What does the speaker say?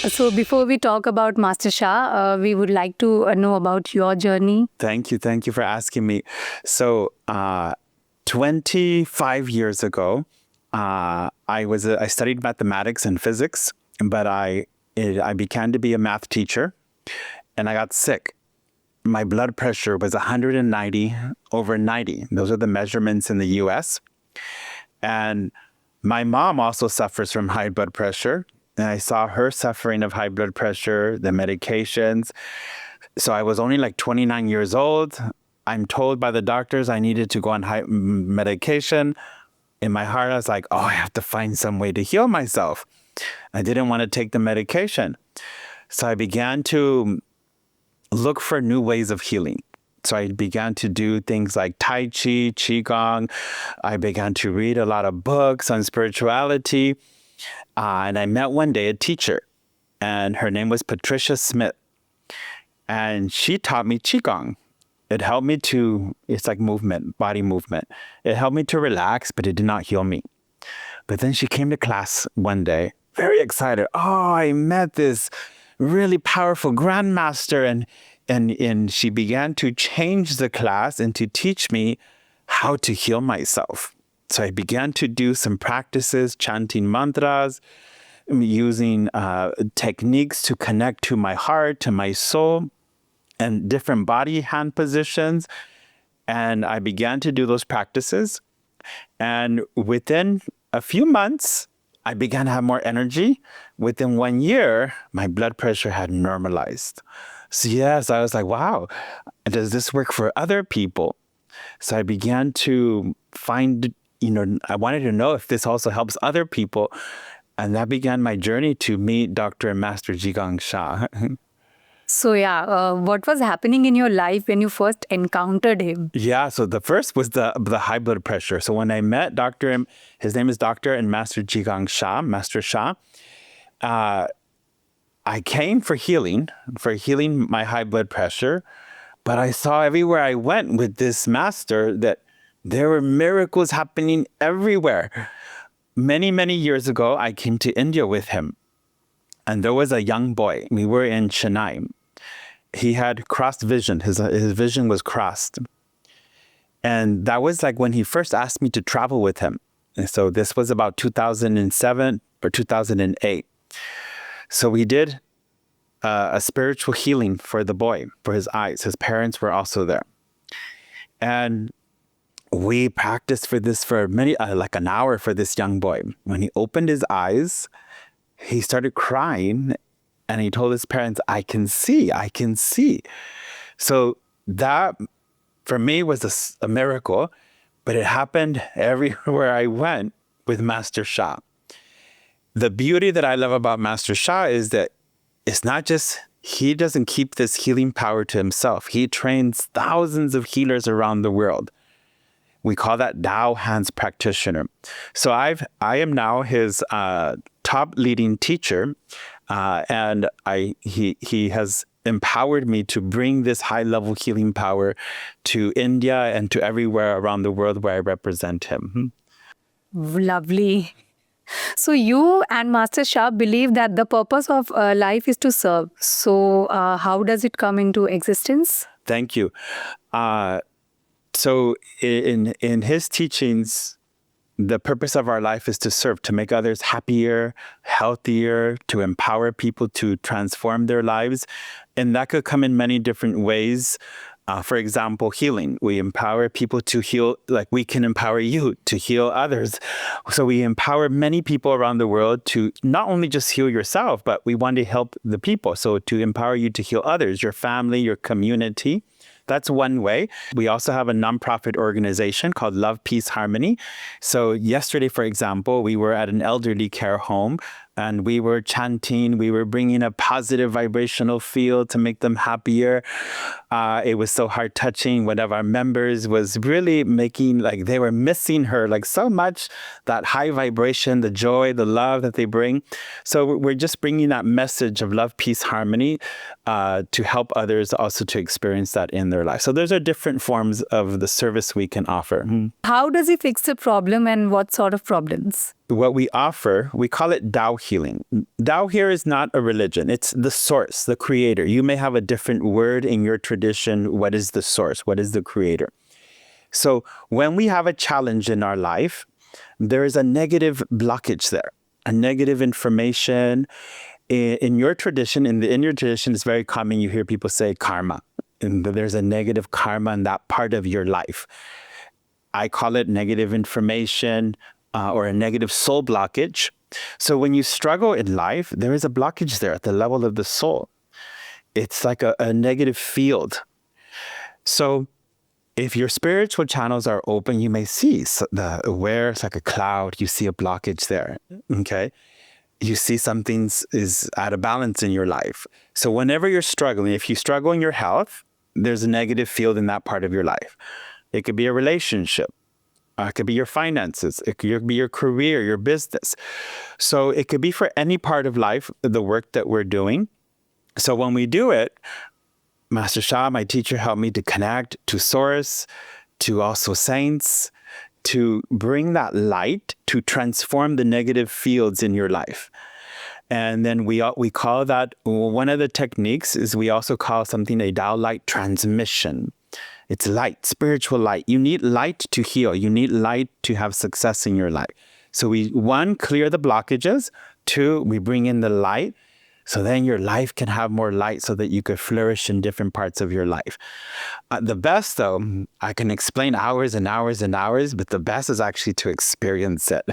So before we talk about Master Sha, we would like to know about your journey. Thank you for asking me. So 25 years ago, I studied mathematics and physics, but I began to be a math teacher, and I got sick. My blood pressure was 190 over 90. Those are the measurements in the U.S. And my mom also suffers from high blood pressure. And I saw her suffering of high blood pressure, the medications. So I was only like 29 years old. I'm told by the doctors I needed to go on high medication. In my heart, I was like, I have to find some way to heal myself. I didn't want to take the medication. So I began to look for new ways of healing. So I began to do things like Tai Chi, Qigong. I began to read a lot of books on spirituality. And I met one day a teacher, and her name was Patricia Smith. And she taught me Qigong. It helped me it's like movement, body movement. It helped me to relax, but it did not heal me. But then she came to class one day, very excited. I met this really powerful grandmaster. And she began to change the class and to teach me how to heal myself. So I began to do some practices, chanting mantras, using techniques to connect to my heart, to my soul, and different body hand positions. And I began to do those practices. And within a few months, I began to have more energy. Within 1 year, my blood pressure had normalized. So yes, I was like, wow, does this work for other people? So I began to find, I wanted to know if this also helps other people. And that began my journey to meet Dr. and Master Zhi Gang Sha. So what was happening in your life when you first encountered him? Yeah, so the first was the high blood pressure. So when I met his name is Dr. and Master Zhi Gang Sha, Master Sha, I came for healing my high blood pressure, but I saw everywhere I went with this master that there were miracles happening everywhere. Many, many years ago, I came to India with him, and there was a young boy. We were in Chennai. He had crossed vision. His vision was crossed. And that was like when he first asked me to travel with him. And so this was about 2007 or 2008. So we did a spiritual healing for the boy, for his eyes. His parents were also there. And we practiced for this for like an hour for this young boy. When he opened his eyes, he started crying, and he told his parents, I can see. So that, for me, was a miracle, but it happened everywhere I went with Master Sha. The beauty that I love about Master Sha is that it's not just, he doesn't keep this healing power to himself. He trains thousands of healers around the world. We call that Dao Hands practitioner. So I am now his top leading teacher, and he has empowered me to bring this high level healing power to India and to everywhere around the world where I represent him. Lovely. So you and Master Sha believe that the purpose of life is to serve. So how does it come into existence? Thank you. So in his teachings, the purpose of our life is to serve, to make others happier, healthier, to empower people to transform their lives. And that could come in many different ways. For example, healing. We empower people to heal, like we can empower you to heal others. So we empower many people around the world to not only just heal yourself, but we want to help the people. So to empower you to heal others, your family, your community. That's one way. We also have a nonprofit organization called Love, Peace, Harmony. So yesterday, for example, we were at an elderly care home, and we were chanting, we were bringing a positive vibrational field to make them happier. It was so heart-touching. One of our members was really making, like, they were missing her, like, so much, that high vibration, the joy, the love that they bring. So we're just bringing that message of love, peace, harmony to help others also to experience that in their life. So those are different forms of the service we can offer. How does he fix the problem, and what sort of problems? what we offer, we call it Tao healing. Tao here is not a religion. It's the source, the creator. You may have a different word in your tradition. What is the source? What is the creator? So when we have a challenge in our life, there is a negative blockage there, a negative information. In your tradition, in your tradition, it's very common. You hear people say karma, and there's a negative karma in that part of your life. I call it negative information or a negative soul blockage. So when you struggle in life, there is a blockage there at the level of the soul. It's like a negative field. So if your spiritual channels are open, you may see where it's like a cloud, you see a blockage there, okay? You see something is out of balance in your life. So whenever you're struggling, if you struggle in your health, there's a negative field in that part of your life. It could be a relationship. It could be your finances. It could be your career, your business. So it could be for any part of life, the work that we're doing. So when we do it, Master Sha, my teacher, helped me to connect to source, to also saints, to bring that light to transform the negative fields in your life. And then we call that, one of the techniques is we also call something a Tao light transmission. It's light, spiritual light. You need light to heal. You need light to have success in your life. So we, one, clear the blockages. Two, we bring in the light. So then your life can have more light so that you could flourish in different parts of your life. The best, though, I can explain hours and hours and hours, but the best is actually to experience it.